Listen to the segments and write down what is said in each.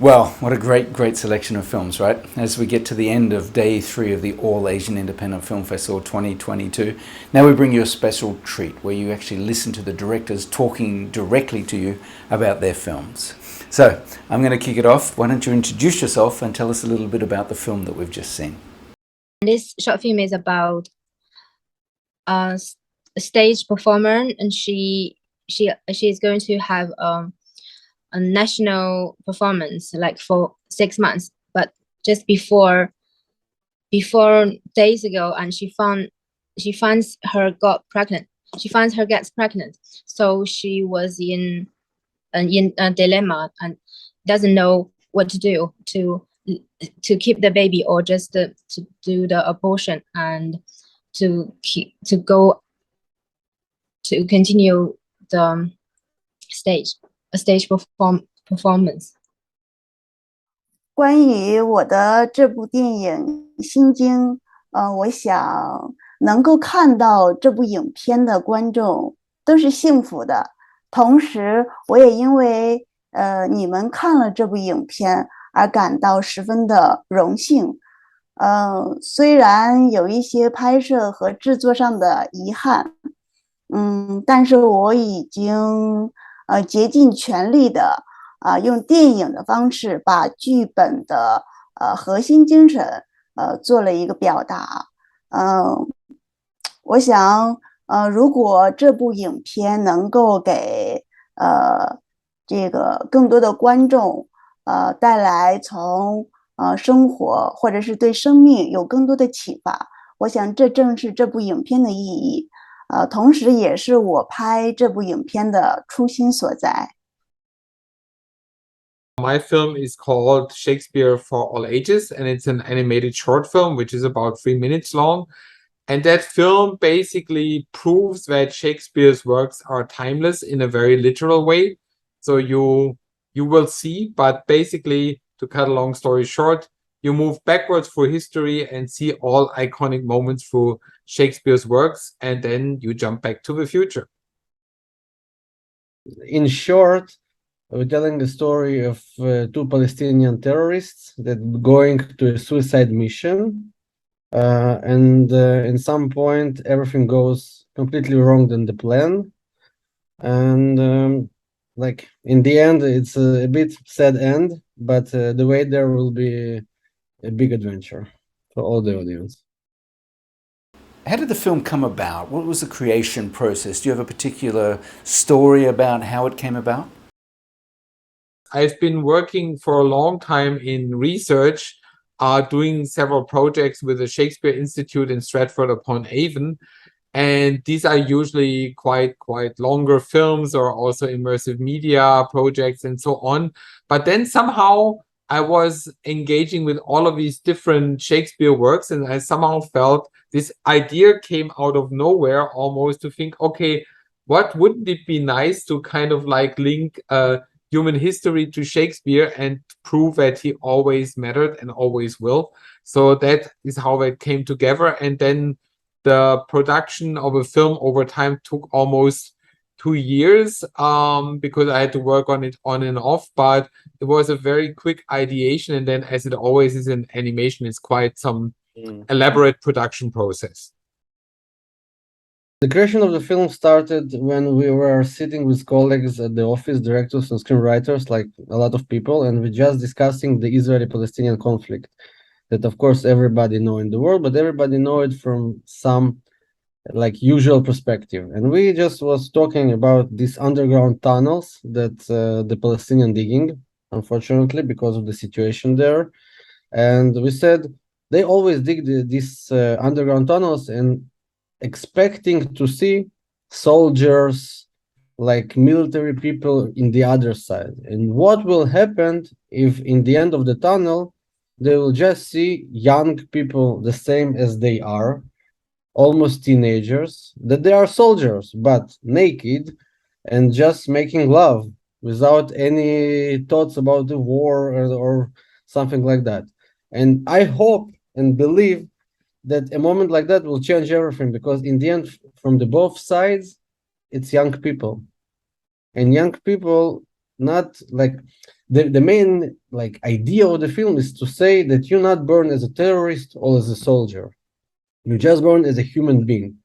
Well, what a great selection of films, right? As we get to the end of day 3 of the All Asian Independent Film Festival 2022, now we bring you a special treat where you actually listen to the directors talking directly to you about their films. So, I'm going to kick it off. Why don't you introduce yourself and tell us a little bit about the film that we've just seen. This short film is about a stage performer, and she is going to have a national performance like for 6 months, but just before days ago, and she finds her gets pregnant, so she was in a dilemma and doesn't know what to do, to keep the baby or just to do the abortion and to continue the stage performance. 关于我的这部电影《心经》，我想能够看到这部影片的观众都是幸福的。同时，我也因为你们看了这部影片而感到十分的荣幸。虽然有一些拍摄和制作上的遗憾，但是我已经竭尽全力的用电影的方式把剧本的核心精神做了一个表达。我想如果这部影片能够给这个更多的观众带来从生活或者是对生命有更多的启发，我想这正是这部影片的意义，同时也是我拍这部影片的初心所在。My film is called Shakespeare for All Ages, and it's an animated short film which is about 3 minutes long. And that film basically proves that Shakespeare's works are timeless in a very literal way. So you will see, but basically, to cut a long story short, you move backwards through history and see all iconic moments through Shakespeare's works, and then you jump back to the future. In short, we're telling the story of 2 Palestinian terrorists that going to a suicide mission, and in some point everything goes completely wrong than the plan, and like in the end it's a bit sad end, but the way there will be a big adventure for all the audience. How did the film come about? What was the creation process? Do you have a particular story about how it came about? I've been working for a long time in research, doing several projects with the Shakespeare Institute in Stratford-upon-Avon. And these are usually quite longer films or also immersive media projects and so on. But then somehow I was engaging with all of these different Shakespeare works, and I somehow felt this idea came out of nowhere almost, to think, okay, what wouldn't it be nice to kind of like link human history to Shakespeare and prove that he always mattered and always will. So that is how it came together. And then the production of a film over time took almost 2 years because I had to work on it on and off, but it was a very quick ideation. And then, as it always is in animation, it's quite some elaborate production process. The creation of the film started when we were sitting with colleagues at the office, directors and screenwriters, like a lot of people, and we just discussing the Israeli-Palestinian conflict that, of course, everybody know in the world, but everybody know it from some like usual perspective. And we just was talking about these underground tunnels that the Palestinian digging, unfortunately, because of the situation there. And we said they always dig these underground tunnels and expecting to see soldiers, like military people in the other side. And what will happen if in the end of the tunnel, they will just see young people the same as they are, almost teenagers, that they are soldiers, but naked and just making love without any thoughts about the war or something like that. And I hope and believe that a moment like that will change everything, because in the end, from the both sides, it's young people. And young people not like the main like idea of the film is to say that you're not born as a terrorist or as a soldier. You're just born as a human being.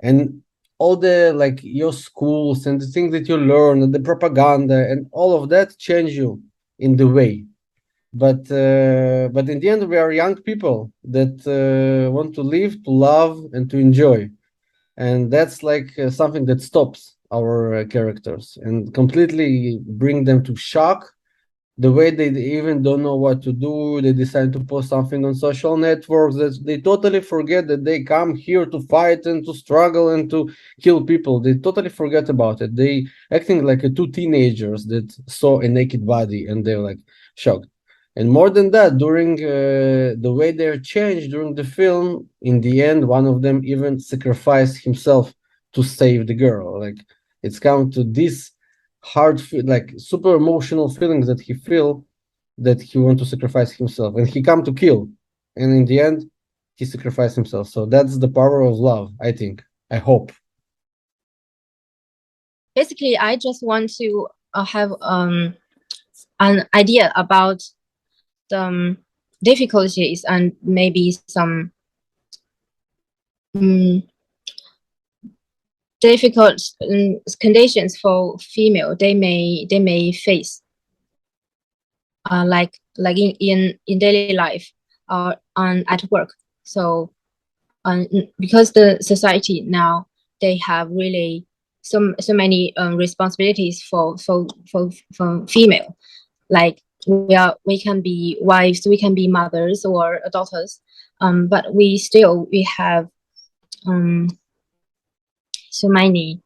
And all the like your schools and the things that you learn and the propaganda and all of that change you in the way. But in the end, we are young people that want to live, to love, and to enjoy, and that's like something that stops our characters and completely bring them to shock. The way they even don't know what to do, they decide to post something on social networks that they totally forget that they come here to fight and to struggle and to kill people. They totally forget about it. They acting like two teenagers that saw a naked body and they're like shocked. And more than that, during the way they're changed during the film, in the end, one of them even sacrificed himself to save the girl. Like it's come to this hard, like super emotional feelings that he feel that he want to sacrifice himself, and he come to kill, and in the end, he sacrificed himself. So that's the power of love, I think. I hope. Basically, I just want to have an idea about the difficulties and maybe some difficult conditions for female they may face, like in daily life or at work. So because the society now, they have really so many responsibilities for female, like we can be wives, we can be mothers or daughters, but we have so many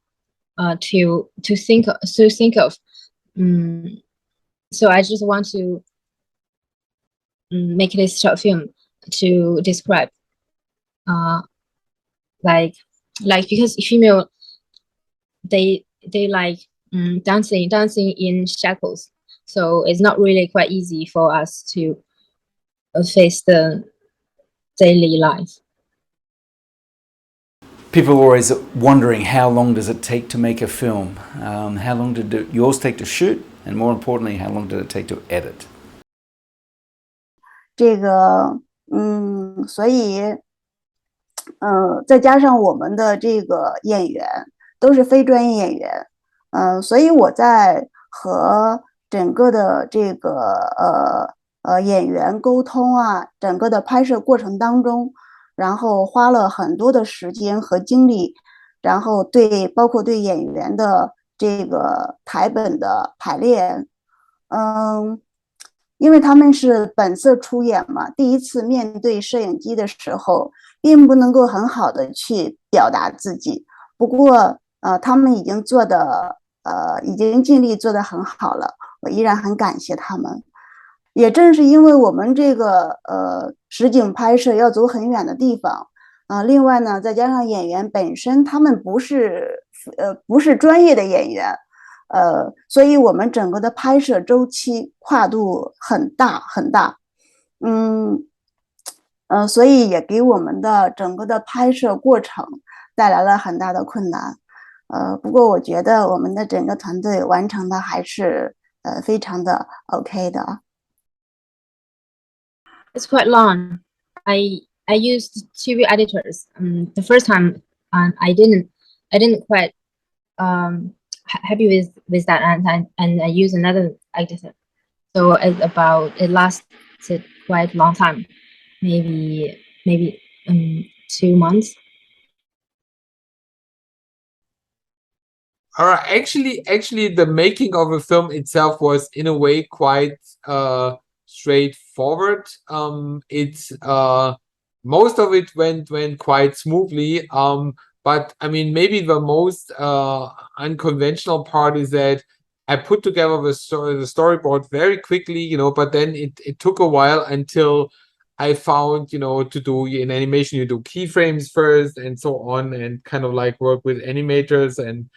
to think of. So I just want to make this short film to describe like because female they like dancing in shackles, so it's not really quite easy for us to face the daily life. People are always wondering, how long does it take to make a film? How long did yours take to shoot? And more importantly, how long did it take to edit? 这个，所以，再加上我们的这个演员都是非专业演员，所以我在和整个的这个演员沟通啊，整个的拍摄过程当中，然后花了很多的时间和精力，然后包括对演员的这个台本的排练，因为他们是本色出演嘛，第一次面对摄影机的时候，并不能够很好的去表达自己。不过，他们已经尽力做得很好了，我依然很感谢他们。也正是因为我们这个实景拍摄要走很远的地方，另外呢，再加上演员本身他们不是专业的演员。所以我们整个的拍摄周期跨度很大很大，所以也给我们的整个的拍摄过程带来了很大的困难。不过我觉得我们的整个团队完成的还是非常的 OK 的。It's quite long. I used two editors. The first time, I didn't quite happy with that, and I use another editor, so it lasted quite a long time, maybe 2 months. All right, actually the making of a film itself was in a way quite straightforward. It's most of it went quite smoothly. But I mean, maybe the most unconventional part is that I put together the storyboard very quickly, but then it took a while until I found, to do in animation, you do keyframes first and so on, and kind of like work with animators and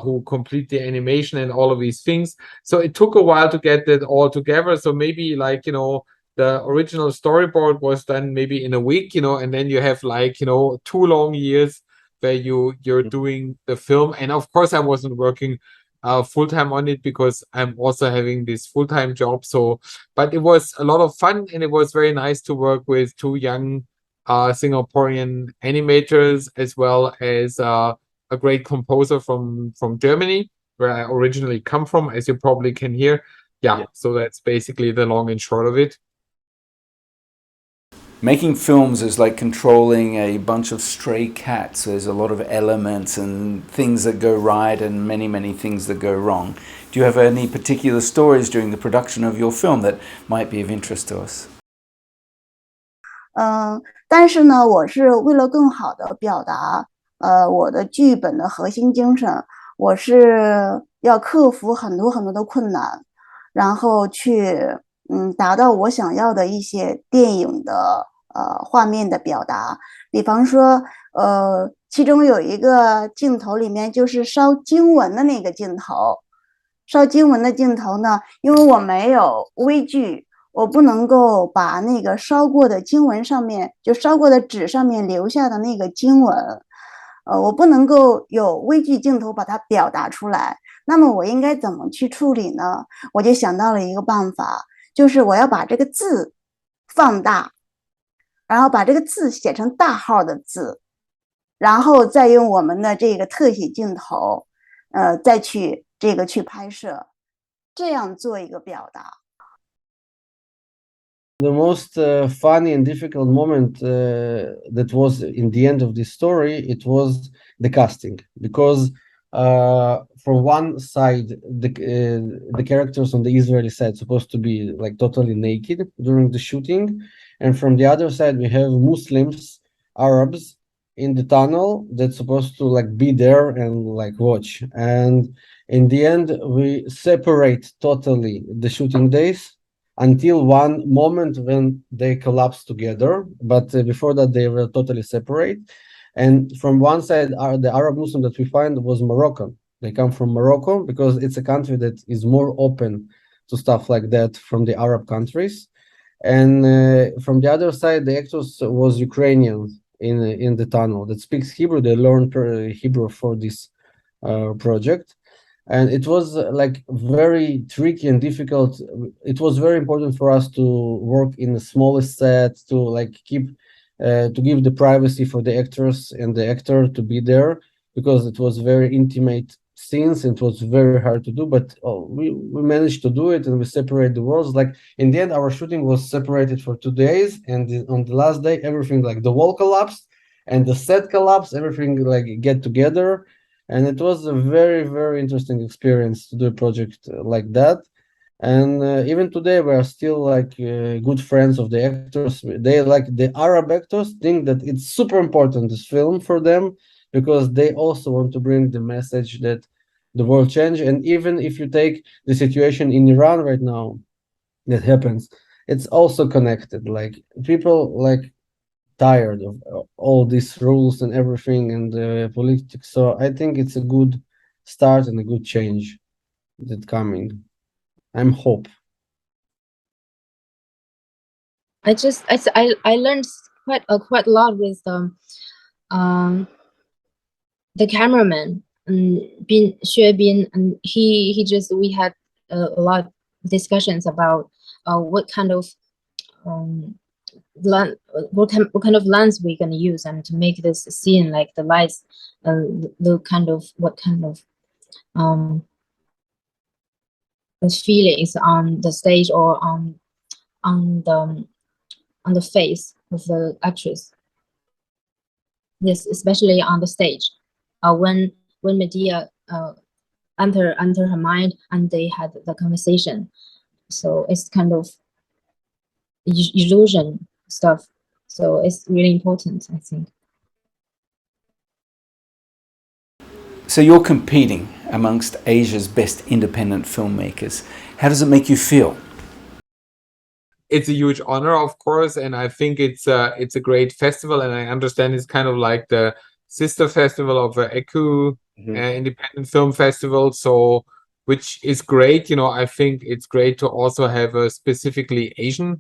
who complete the animation and all of these things. So it took a while to get that all together. So maybe like, the original storyboard was done maybe in a week, and then you have like, 2 long years where you're doing the film. And of course I wasn't working full-time on it because I'm also having this full-time job. So, but it was a lot of fun, and it was very nice to work with two young Singaporean animators, as well as a great composer from Germany, where I originally come from, as you probably can hear. Yeah, so that's basically the long and short of it. Making films is like controlling a bunch of stray cats. There's a lot of elements and things that go right and many, many things that go wrong. Do you have any particular stories during the production of your film that might be of interest to us? 但是呢，我是为了更好的表达我的剧本的核心精神，我是要克服很多很多的困难，然后去达到我想要的一些电影的画面的表达。比方说其中有一个镜头里面就是烧经文的那个镜头，烧经文的镜头呢，因为我没有微距，我不能够把那个烧过的经文上面，就烧过的纸上面留下的那个经文，我不能够有微距镜头把它表达出来。那么我应该怎么去处理呢？我就想到了一个办法，就是我要把这个字放大，然后把这个字写成大号的字，然后再用我们的这个特写镜头，再去拍摄，这样做一个表达。The most funny and difficult moment that was in the end of this story, it was the casting, because from one side, the characters on the Israeli side supposed to be like totally naked during the shooting, and from the other side we have Muslims, Arabs in the tunnel that's supposed to like be there and like watch. And in the end, we separate totally the shooting days until one moment when they collapse together, but before that they were totally separate. And from one side, the Arab Muslim that we find was Moroccan. They come from Morocco because it's a country that is more open to stuff like that from the Arab countries. And from the other side, the actors was Ukrainian in the tunnel that speaks Hebrew. They learned Hebrew for this project. And it was like very tricky and difficult. It was very important for us to work in the smallest set, to like keep to give the privacy for the actors and the actor to be there, because it was very intimate scenes. It was very hard to do, but we managed to do it, and we separate the worlds. Like in the end, our shooting was separated for 2 days, and on the last day, everything, like the wall collapsed and the set collapsed, everything like get together. And it was a very, very interesting experience to do a project like that. And even today, we are still like good friends of the actors. They like the Arab actors think that it's super important, this film, for them, because they also want to bring the message that the world changed. And even if you take the situation in Iran right now that happens, it's also connected. Like people like tired of all these rules and everything and politics. So I think it's a good start and a good change that's coming. I'm hope. I learned quite a lot with the cameraman Xue Bin, and he just, we had a lot of discussions about what kind of what kind of lens we're gonna use, and to make this scene, like the lights, the kind of what kind of the feelings on the stage or on the face of the actress. Yes, especially on the stage. When Medea enter her mind and they had the conversation, so it's kind of illusion stuff. So it's really important, I think. So you're competing amongst Asia's best independent filmmakers. How does it make you feel? It's a huge honor, of course, and I think it's a great festival, and I understand it's kind of like the sister festival of ECU Independent Film Festival, so which is great. You know, I think it's great to also have a specifically Asian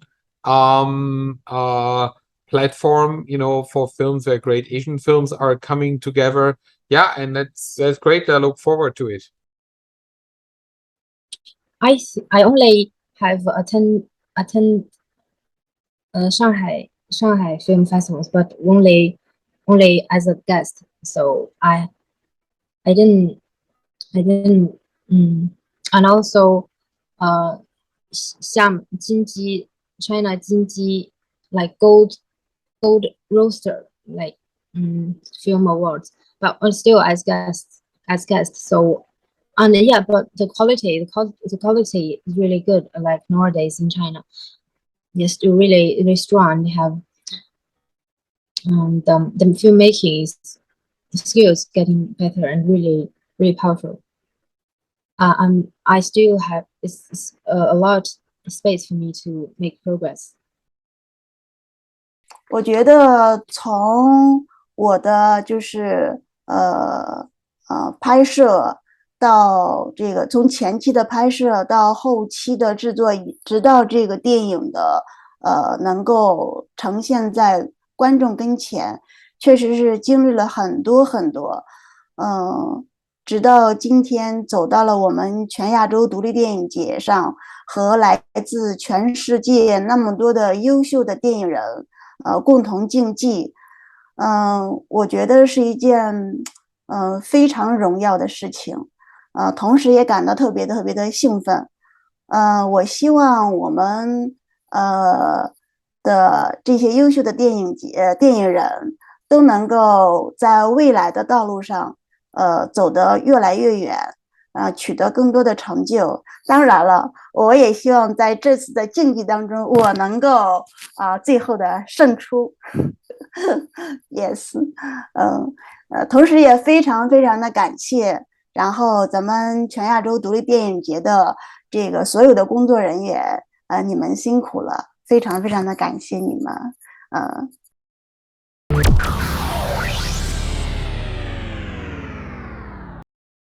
platform, you know, for films where great Asian films are coming together. Yeah, and that's great. I look forward to it. I only have attend Shanghai film festivals, but only as a guest. So I didn't and also Xiam Jinji China Jinji like gold roaster like film awards, but still as guests. So and yeah, but the quality is really good. Like nowadays in China, it's still really strong. They have the filmmaking skills getting better and really powerful. I still have a lot of space for me to make progress. 我觉得从我的就是拍摄到这个从前期的拍摄到后期的制作，直到这个电影的能够呈现在观众跟前，确实是经历了很多很多，直到今天走到了我们全亚洲独立电影节上，和来自全世界那么多的优秀的电影人共同竞技，我觉得是一件非常荣耀的事情，同时也感到特别的兴奋，我希望我们的这些优秀的电影人都能够在未来的道路上走得越来越远，取得更多的成就。当然了，我也希望在这次的竞技当中，我能够最后的胜出。Yes，同时也非常的感谢，然后咱们全亚洲独立电影节的这个所有的工作人员，你们辛苦了，非常的感谢你们，